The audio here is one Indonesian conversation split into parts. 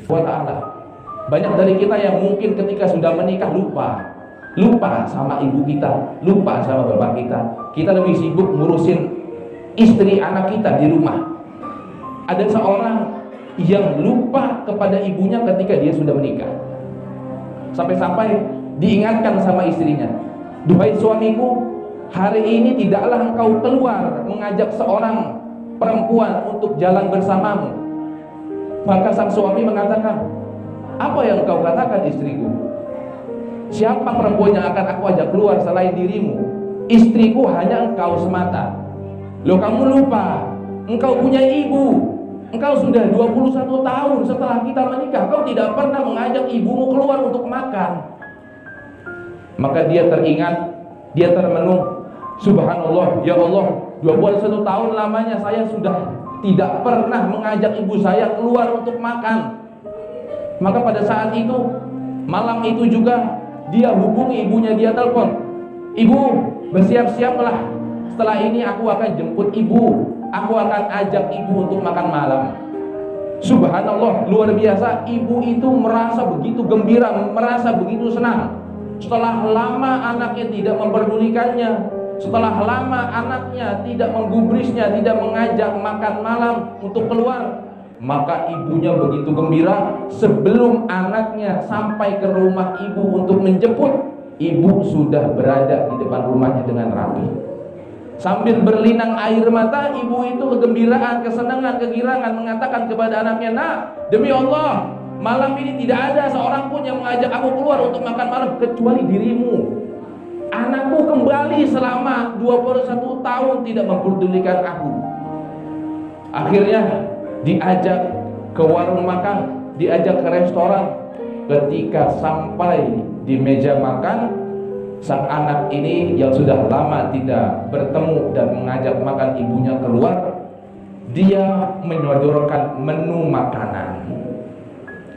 wa ta'ala. Banyak dari kita yang mungkin ketika sudah menikah lupa sama ibu kita, lupa sama bapak kita. Kita lebih sibuk ngurusin istri anak kita di rumah. Ada seorang yang lupa kepada ibunya ketika dia sudah menikah. Sampai-sampai diingatkan sama istrinya, "Duhai suamiku, hari ini tidaklah engkau keluar mengajak seorang perempuan untuk jalan bersamamu." Maka sang suami mengatakan, "Apa yang engkau katakan istriku? Siapa perempuan yang akan aku ajak keluar selain dirimu? Istriku hanya engkau semata." Loh, kamu lupa, engkau punya ibu. Engkau sudah 21 tahun setelah kita menikah, kau tidak pernah mengajak ibumu keluar untuk makan. Maka dia teringat, dia termenung, subhanallah, ya Allah, 21 tahun lamanya saya sudah tidak pernah mengajak ibu saya keluar untuk makan. Maka pada saat itu, malam itu juga dia hubungi ibunya, dia telepon, "Ibu, bersiap-siaplah, setelah ini aku akan jemput ibu. Aku akan ajak ibu untuk makan malam." Subhanallah, luar biasa. Ibu itu merasa begitu gembira, merasa begitu senang. Setelah lama anaknya tidak memperdulikannya, setelah lama anaknya tidak menggubrisnya, tidak mengajak makan malam untuk keluar, maka ibunya begitu gembira. Sebelum anaknya sampai ke rumah ibu untuk menjemput, ibu sudah berada di depan rumahnya dengan rapi. Sambil berlinang air mata, ibu itu kegembiraan, kesenangan, kegirangan mengatakan kepada anaknya, "Nak, demi Allah, malam ini tidak ada seorang pun yang mengajak aku keluar untuk makan malam kecuali dirimu. Anakku kembali selama 21 tahun tidak memperdulikan aku." Akhirnya diajak ke warung makan, diajak ke restoran. Ketika sampai di meja makan, sang anak ini yang sudah lama tidak bertemu dan mengajak makan ibunya keluar, dia menyodorkan menu makanan.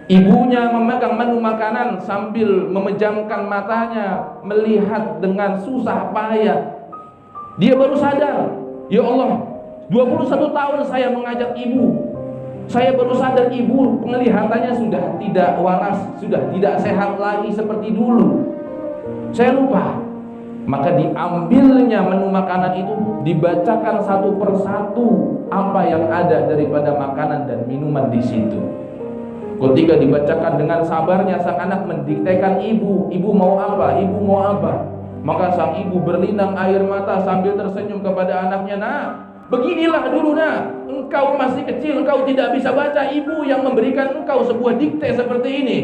Ibunya memegang menu makanan sambil memejamkan matanya, melihat dengan susah payah. Dia baru sadar, ya Allah, 21 tahun saya mengajak ibu. Saya baru sadar ibu penglihatannya sudah tidak waras, sudah tidak sehat lagi seperti dulu. Saya lupa. Maka diambilnya menu makanan itu, dibacakan satu persatu apa yang ada daripada makanan dan minuman di situ. Ketika dibacakan dengan sabarnya, sang anak mendiktekan ibu mau apa, ibu mau apa. Maka sang ibu berlinang air mata sambil tersenyum kepada anaknya, "Nak, beginilah dulu nak, engkau masih kecil, engkau tidak bisa baca, ibu yang memberikan engkau sebuah dikte seperti ini.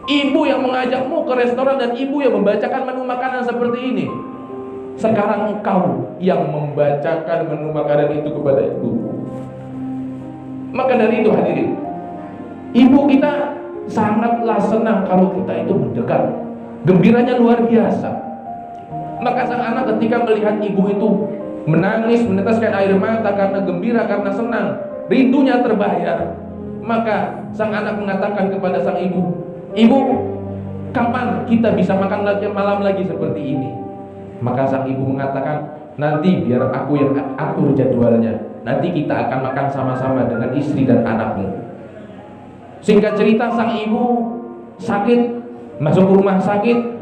Ibu yang mengajakmu ke restoran dan ibu yang membacakan menu makanan seperti ini. Sekarang engkau yang membacakan menu makanan itu kepada ibu." Maka dari itu hadirin, ibu kita sangatlah senang kalau kita itu mendekat. Gembiranya luar biasa. Maka sang anak ketika melihat ibu itu menangis, meneteskan air mata karena gembira, karena senang, rindunya terbayar. Maka sang anak mengatakan kepada sang ibu, "Ibu, kapan kita bisa makan malam lagi seperti ini?" Maka sang ibu mengatakan, "Nanti biar aku yang atur jadwalnya. Nanti kita akan makan sama-sama dengan istri dan anakmu." Singkat cerita, sang ibu sakit, masuk rumah sakit,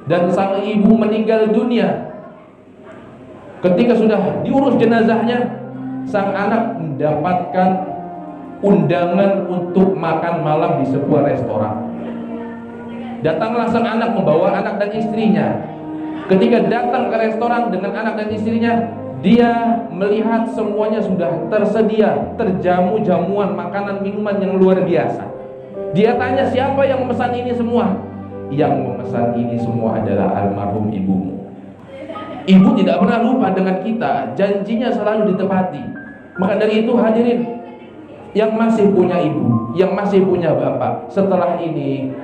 dan sang ibu meninggal dunia. Ketika sudah diurus jenazahnya, sang anak mendapatkan undangan untuk makan malam di sebuah restoran. Datanglah sang anak membawa anak dan istrinya. Ketika datang ke restoran dengan anak dan istrinya, dia melihat semuanya sudah tersedia, terjamu jamuan makanan minuman yang luar biasa. Dia tanya, "Siapa yang memesan ini semua?" Yang memesan ini semua adalah almarhum ibumu. Ibu tidak pernah lupa dengan kita, janjinya selalu ditepati. Maka dari itu hadirin, yang masih punya ibu, yang masih punya bapak, setelah ini